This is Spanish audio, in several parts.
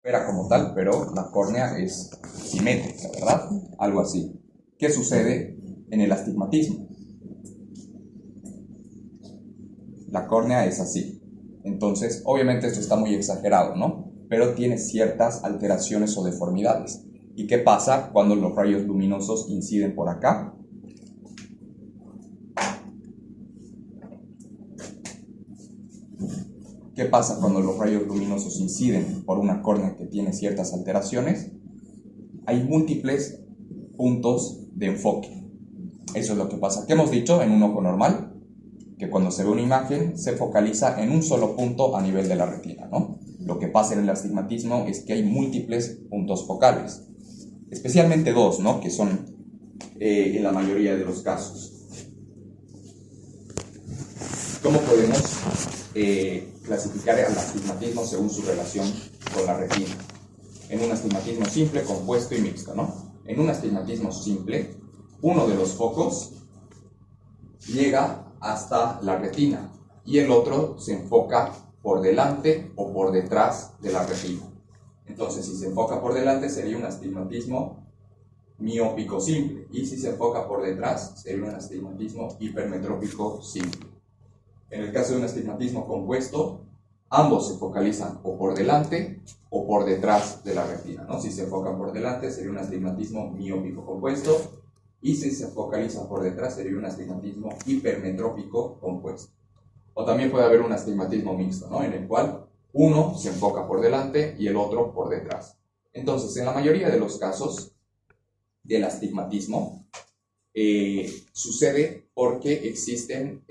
esfera como tal, pero la córnea es simétrica, ¿verdad? Algo así. ¿Qué sucede en el astigmatismo? La córnea es así. Entonces, obviamente esto está muy exagerado, ¿no? Pero tiene ciertas alteraciones o deformidades. ¿Y qué pasa cuando los rayos luminosos inciden por acá? ¿Qué pasa cuando los rayos luminosos inciden por una córnea que tiene ciertas alteraciones? Hay múltiples puntos de enfoque. Eso es lo que pasa. ¿Qué hemos dicho en un ojo normal? Que cuando se ve una imagen se focaliza en un solo punto a nivel de la retina, ¿no? Lo que pasa en el astigmatismo es que hay múltiples puntos focales, especialmente dos, ¿no? Que son en la mayoría de los casos. ¿Cómo podemos clasificar el astigmatismo según su relación con la retina? En un astigmatismo simple, compuesto y mixto, ¿no? En un astigmatismo simple, uno de los focos llega hasta la retina y el otro se enfoca por delante o por detrás de la retina. Entonces, si se enfoca por delante sería un astigmatismo miópico simple, y si se enfoca por detrás sería un astigmatismo hipermetrópico simple. En el caso de un astigmatismo compuesto, ambos se focalizan o por delante o por detrás de la retina, ¿no? Si se enfoca por delante sería un astigmatismo miópico compuesto, y si se focaliza por detrás sería un astigmatismo hipermetrópico compuesto. O también puede haber un astigmatismo mixto, ¿no? En el cual uno se enfoca por delante y el otro por detrás. Entonces, en la mayoría de los casos del astigmatismo, sucede porque existen...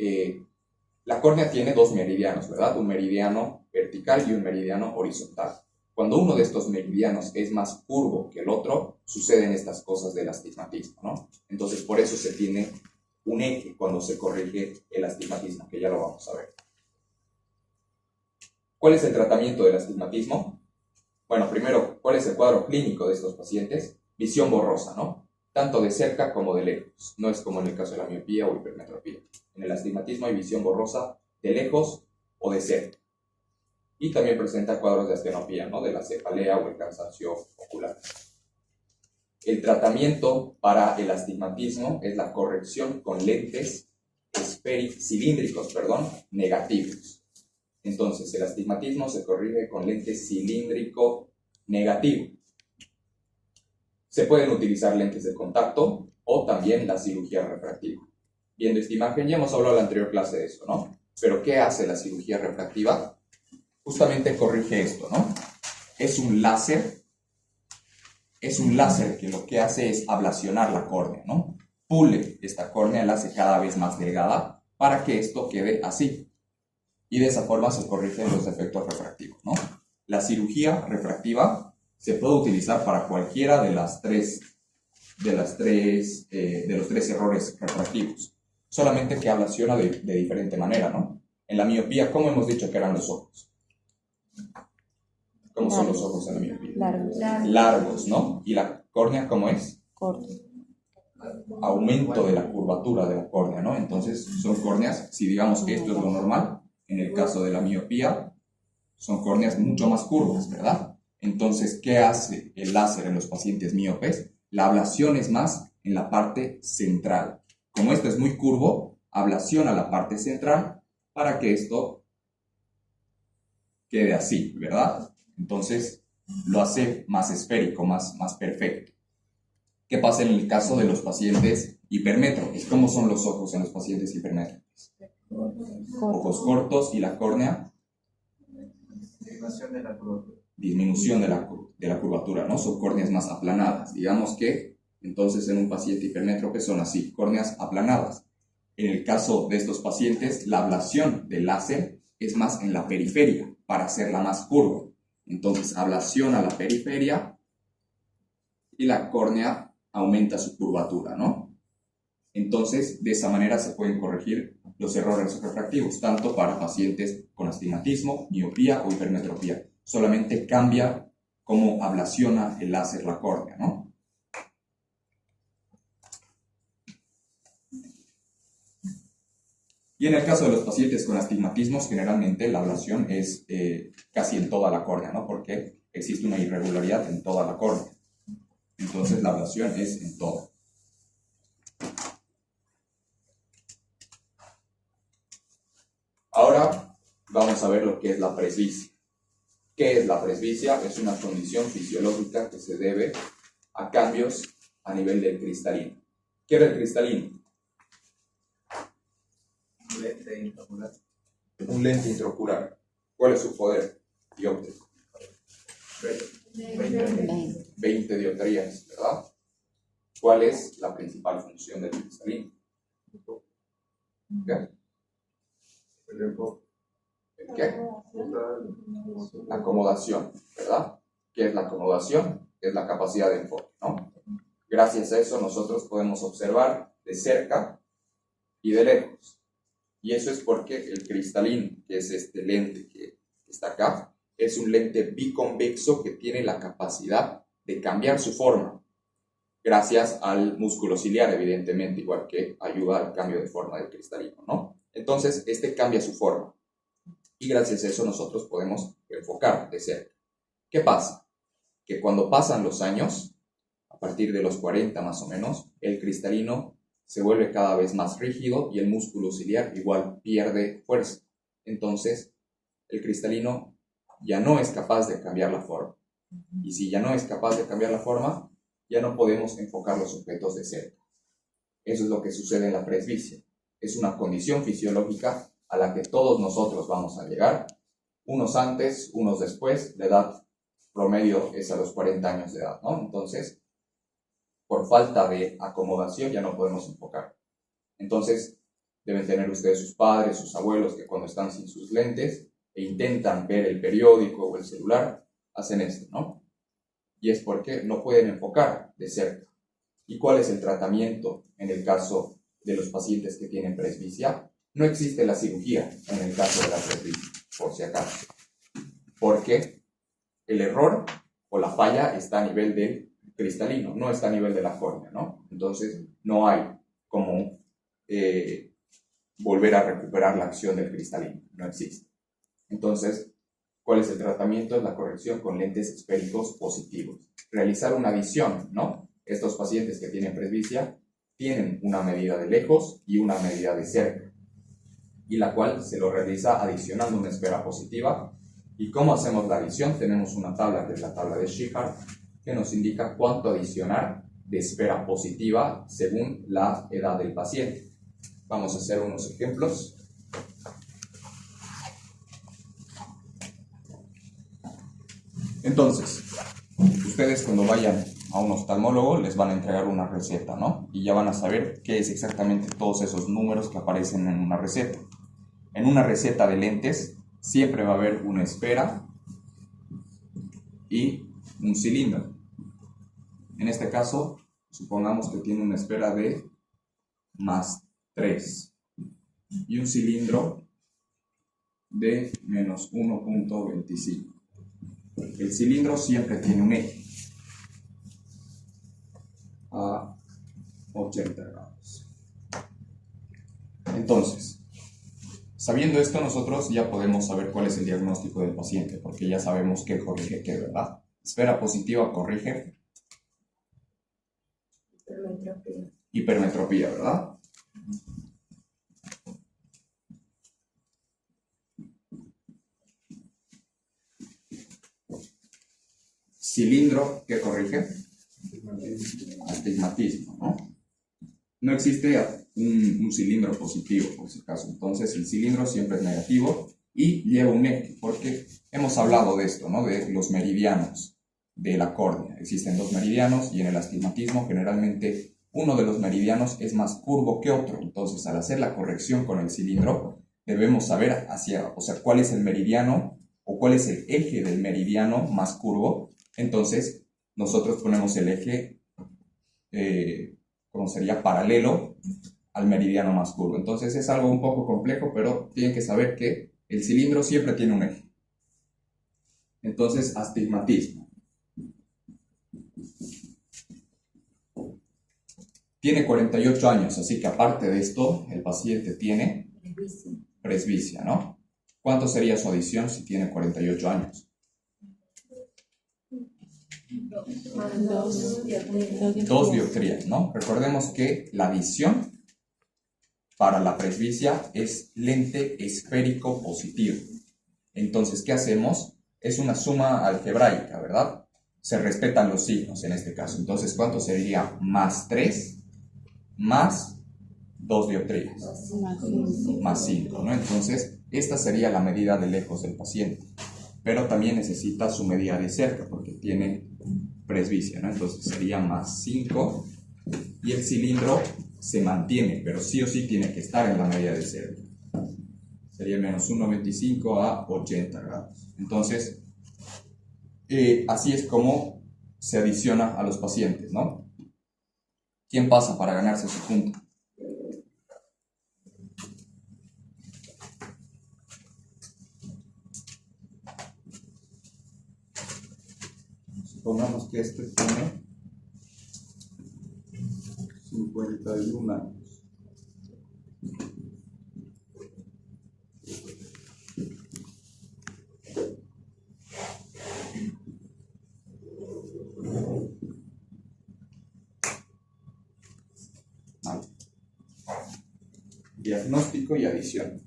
la córnea tiene dos meridianos, ¿verdad? Un meridiano vertical y un meridiano horizontal. Cuando uno de estos meridianos es más curvo que el otro, suceden estas cosas del astigmatismo, ¿no? Entonces, por eso se tiene un eje cuando se corrige el astigmatismo, que ya lo vamos a ver. ¿Cuál es el tratamiento del astigmatismo? Bueno, primero, ¿cuál es el cuadro clínico de estos pacientes? Visión borrosa, ¿no? Tanto de cerca como de lejos. No es como en el caso de la miopía o hipermetropía. En el astigmatismo hay visión borrosa de lejos o de cerca. Y también presenta cuadros de astenopía, ¿no? De la cefalea o el cansancio ocular. El tratamiento para el astigmatismo es la corrección con lentes cilíndricos, negativos. Entonces, el astigmatismo se corrige con lentes cilíndrico negativo. Se pueden utilizar lentes de contacto o también la cirugía refractiva. Viendo esta imagen, ya hemos hablado en la anterior clase de eso, ¿no? Pero ¿qué hace la cirugía refractiva? Justamente corrige esto, ¿no? Es un láser que lo que hace es ablacionar la córnea, ¿no? Pule esta córnea, la hace cada vez más delgada para que esto quede así. Y de esa forma se corrigen los defectos refractivos, ¿no? La cirugía refractiva se puede utilizar para cualquiera de los tres errores refractivos, solamente que ablaciona de diferente manera, ¿no? En la miopía, ¿cómo hemos dicho que eran los ojos? ¿Cómo son los ojos en la miopía? Largos, ¿no? ¿Y la córnea cómo es? Corto. Aumento de la curvatura de la córnea, ¿no? Entonces son córneas, si digamos que esto es lo normal, en el caso de la miopía, son córneas mucho más curvas, ¿verdad? Entonces, ¿qué hace el láser en los pacientes miopes? La ablación es más en la parte central. Como esto es muy curvo, ablaciona la parte central para que esto quede así, ¿verdad? Entonces, lo hace más esférico, más perfecto. ¿Qué pasa en el caso de los pacientes hipermétropes? ¿Cómo son los ojos en los pacientes hipermétropes? Ojos cortos y la córnea. Disminución de la curvatura, ¿no? Son córneas más aplanadas. Digamos que, entonces, en un paciente hipermétrope son así, córneas aplanadas. En el caso de estos pacientes, la ablación del láser es más en la periferia, para hacerla más curva. Entonces, ablaciona la periferia y la córnea aumenta su curvatura, ¿no? Entonces, de esa manera se pueden corregir los errores refractivos, tanto para pacientes con astigmatismo, miopía o hipermetropía. Solamente cambia cómo ablaciona el láser la córnea, ¿no? Y en el caso de los pacientes con astigmatismos, generalmente la ablación es casi en toda la córnea, ¿no? Porque existe una irregularidad en toda la córnea. Entonces la ablación es en todo. Ahora vamos a ver lo que es la presbicia. ¿Qué es la presbicia? Es una condición fisiológica que se debe a cambios a nivel del cristalino. ¿Qué era el cristalino? Un lente intraocular. Un lente intraocular. ¿Cuál es su poder dióptrico? 20 dioptrías, ¿verdad? ¿Cuál es la principal función del cristalino? ¿Qué? ¿El qué? La acomodación, ¿verdad? ¿Qué es la acomodación? Es la capacidad de enfoque, ¿no? Gracias a eso nosotros podemos observar de cerca y de lejos. Y eso es porque el cristalino, que es este lente que está acá, es un lente biconvexo que tiene la capacidad de cambiar su forma, gracias al músculo ciliar, evidentemente, igual que ayuda al cambio de forma del cristalino, ¿no? Entonces, este cambia su forma. Y gracias a eso nosotros podemos enfocar de cerca. ¿Qué pasa? Que cuando pasan los años, a partir de los 40 más o menos, el cristalino se vuelve cada vez más rígido y el músculo ciliar igual pierde fuerza. Entonces, el cristalino ya no es capaz de cambiar la forma. Y si ya no es capaz de cambiar la forma, ya no podemos enfocar los objetos de cerca. Eso es lo que sucede en la presbicia. Es una condición fisiológica a la que todos nosotros vamos a llegar, unos antes, unos después. La edad promedio es a los 40 años de edad, ¿no? Entonces, por falta de acomodación ya no podemos enfocar. Entonces, deben tener ustedes sus padres, sus abuelos, que cuando están sin sus lentes e intentan ver el periódico o el celular, hacen esto, ¿no? Y es porque no pueden enfocar de cerca. ¿Y cuál es el tratamiento en el caso de los pacientes que tienen presbicia? No existe la cirugía en el caso de la presbicia, por si acaso. Porque el error o la falla está a nivel del cristalino, no está a nivel de la córnea, ¿no? Entonces, no hay como volver a recuperar la acción del cristalino, no existe. Entonces, ¿cuál es el tratamiento? Es la corrección con lentes esféricos positivos. Realizar una visión, ¿no? Estos pacientes que tienen presbicia tienen una medida de lejos y una medida de cerca, y la cual se lo realiza adicionando una esfera positiva. ¿Y cómo hacemos la adición? Tenemos una tabla, que es la tabla de Shihart, que nos indica cuánto adicionar de esfera positiva según la edad del paciente. Vamos a hacer unos ejemplos. Entonces, ustedes cuando vayan a un oftalmólogo les van a entregar una receta, ¿no? Y ya van a saber qué es exactamente todos esos números que aparecen en una receta. En una receta de lentes siempre va a haber una esfera y un cilindro. En este caso, supongamos que tiene una esfera de +3 y un cilindro de -1.25. El cilindro siempre tiene un eje a 80 grados. Entonces, sabiendo esto, nosotros ya podemos saber cuál es el diagnóstico del paciente, porque ya sabemos qué corrige qué, ¿verdad? Esfera positiva corrige hipermetropía, ¿verdad? Cilindro, ¿qué corrige? Astigmatismo, ¿no? No existe un cilindro positivo, por si acaso. Entonces, el cilindro siempre es negativo y lleva un eje, porque hemos hablado de esto, ¿no? De los meridianos de la córnea. Existen dos meridianos y en el astigmatismo generalmente uno de los meridianos es más curvo que otro. Entonces, al hacer la corrección con el cilindro, debemos saber cuál es el meridiano o cuál es el eje del meridiano más curvo. Entonces, nosotros ponemos el eje, como sería paralelo al meridiano más curvo. Entonces, es algo un poco complejo, pero tienen que saber que el cilindro siempre tiene un eje. Entonces, astigmatismo. Tiene 48 años, así que aparte de esto, el paciente tiene presbicia, ¿no? ¿Cuánto sería su adición si tiene 48 años? 2 dioptrías, ¿no? Recordemos que la visión para la presbicia es lente esférico positivo. Entonces, ¿qué hacemos? Es una suma algebraica, ¿verdad? Se respetan los signos en este caso. Entonces, ¿cuánto sería? Más 3 más 2 dioptrías. Más 5, ¿no? Entonces, esta sería la medida de lejos del paciente. Pero también necesita su medida de cerca porque tiene presbicia, ¿no? Entonces sería más 5 y el cilindro se mantiene, pero sí o sí tiene que estar en la medida de cerca. Sería menos 1,25 a 80 grados. Entonces, así es como se adiciona a los pacientes, ¿no? ¿Quién pasa para ganarse su punto? Supongamos que este tiene 51 años. Vale. Diagnóstico y adición.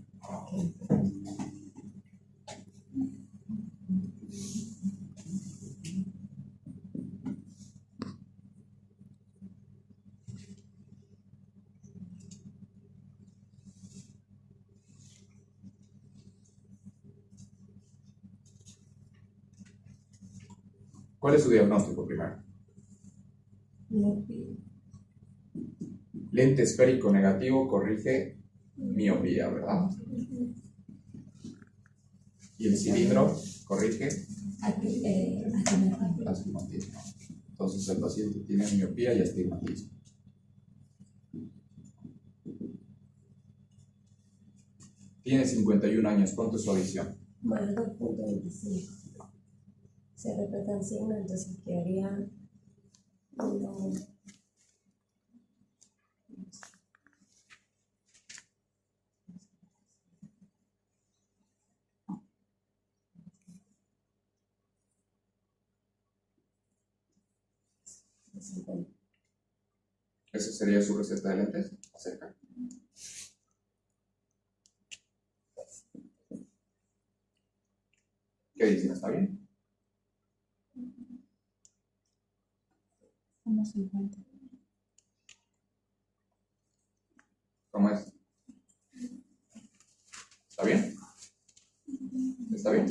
¿Cuál es su diagnóstico primero? Lente esférico negativo corrige miopía, ¿verdad? Y el cilindro corrige astigmatismo. Entonces el paciente tiene miopía y astigmatismo. Tiene 51 años. ¿Cuánto es su adición? Más 2,25. Se respetan signos, entonces quedaría 1. ¿Esa sería su receta de lentes? Acerca. ¿Qué dicen? ¿Está bien? Como 50. ¿Cómo es? ¿Está bien? ¿Está bien?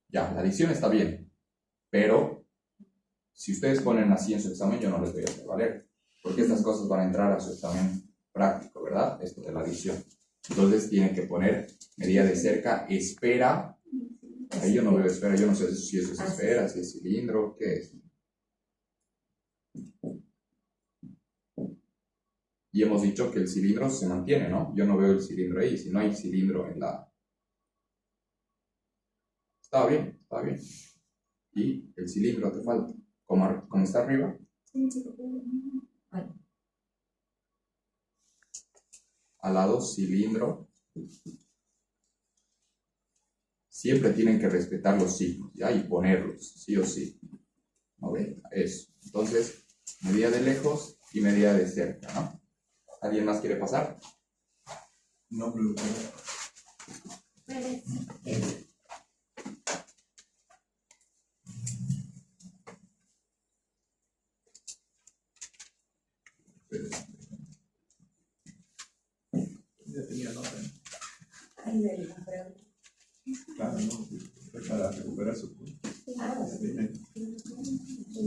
Ya, la adición está bien, pero si ustedes ponen así en su examen, yo no les voy a hacer valer, porque estas cosas van a entrar a su examen práctico, ¿verdad? Esto de la adición. Entonces tienen que poner medida de cerca, espera. Ahí yo no veo esfera, yo no sé si eso es esfera, si es cilindro, ¿qué es? Y hemos dicho que el cilindro se mantiene, ¿no? Yo no veo el cilindro ahí, si no hay cilindro en la... Está bien, está bien. Y el cilindro te falta. ¿Cómo está arriba? Al lado, cilindro. Siempre tienen que respetar los signos, ¿ya? Y ponerlos, sí o sí. ¿No ven? Eso. Entonces, medida de lejos y medida de cerca, ¿no? ¿Alguien más quiere pasar? No, pero ya tenía nota. Ahí me la pregunta. Claro, no, fue para recuperar su punto. Y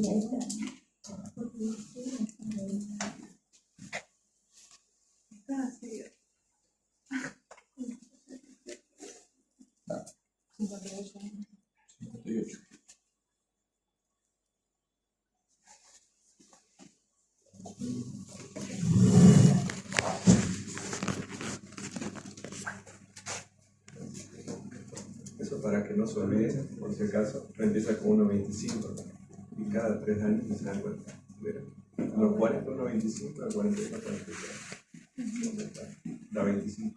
ahí está. Ah, 58. 58. Eso para que no se olvide, por si acaso, empieza con 1,25 y cada 3 años se dan cuenta. Los 40, los 25, la 41, 43. ¿Dónde está? La 25.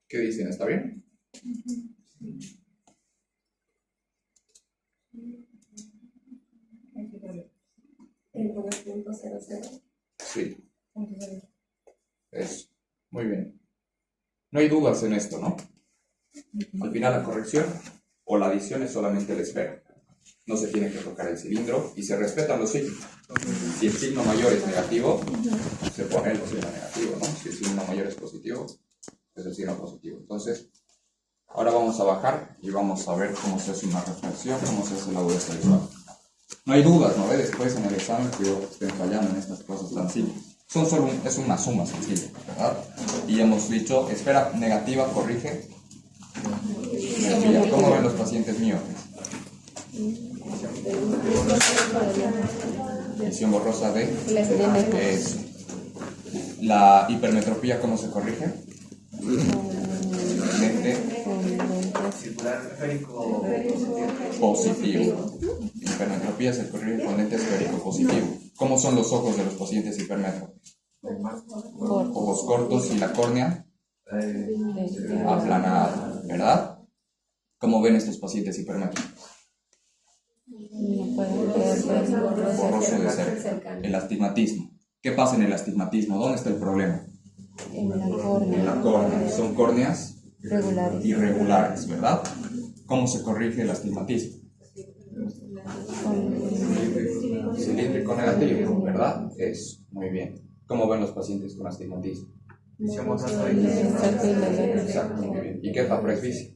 ¿Qué dicen? ¿Está bien? El 1.00. Sí. Eso. Muy bien. No hay dudas en esto, ¿no? Al final la corrección o la adición es solamente la espera. No se tiene que tocar el cilindro y se respetan los signos. Si el signo mayor es negativo, se pone el signo negativo, ¿no? Si el signo mayor es positivo, es el signo positivo. Entonces, ahora vamos a bajar y vamos a ver cómo se hace una reflexión, cómo se hace la dureza visual. No hay dudas, ¿no? Después en el examen que estén fallando en estas cosas tan simples. Es una suma sencilla, ¿verdad? Y hemos dicho, espera negativa, corrige. ¿Cómo ven los pacientes miopes? Visión borrosa de eso. La hipermetropía, ¿cómo se corrige? Lente circular esférico positivo. Hipermetropía se corrige con lente esférico positivo. ¿Cómo son los ojos de los pacientes hipermétropes? Ojos cortos y la córnea aplanada, ¿verdad? ¿Cómo ven estos pacientes hipermétropes? Borroso de cerca. El astigmatismo. ¿Qué pasa en el astigmatismo? ¿Dónde está el problema? En la córnea. En la córnea. Son córneas irregulares, ¿verdad? ¿Cómo se corrige el astigmatismo? Cilíndrico negativo, ¿verdad? Eso, muy bien. ¿Cómo ven los pacientes con astigmatismo? visión borrosa de Exacto, muy bien. ¿Y qué es la presbicia?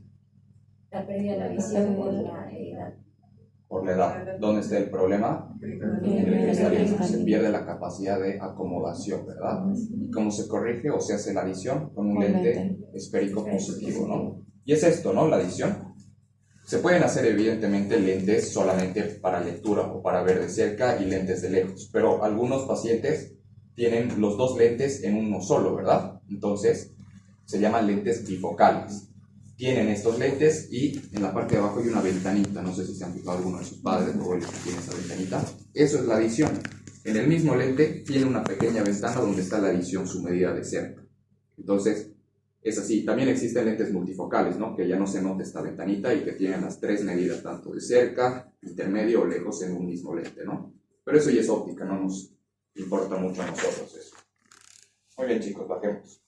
La pérdida de la visión por la edad. Por la edad. ¿Dónde está el problema? En el cristalismo. Se pierde la capacidad de acomodación, ¿verdad? ¿Y cómo se corrige o se hace la adición? Con un lente esférico positivo, ¿no? Y es esto, ¿no? La adición. Se pueden hacer evidentemente lentes solamente para lectura o para ver de cerca y lentes de lejos, pero algunos pacientes tienen los dos lentes en uno solo, ¿verdad? Entonces, se llaman lentes bifocales. Tienen estos lentes y en la parte de abajo hay una ventanita, no sé si se han fijado alguno de sus padres o abuelos que tiene esa ventanita. Eso es la adición. En el mismo lente tiene una pequeña ventana donde está la adición, su medida de cerca. Entonces, es así. También existen lentes multifocales, ¿no? Que ya no se nota esta ventanita y que tienen las tres medidas, tanto de cerca, intermedio o lejos en un mismo lente, ¿no? Pero eso ya es óptica, no nos importa mucho a nosotros eso. Muy bien, chicos, bajemos.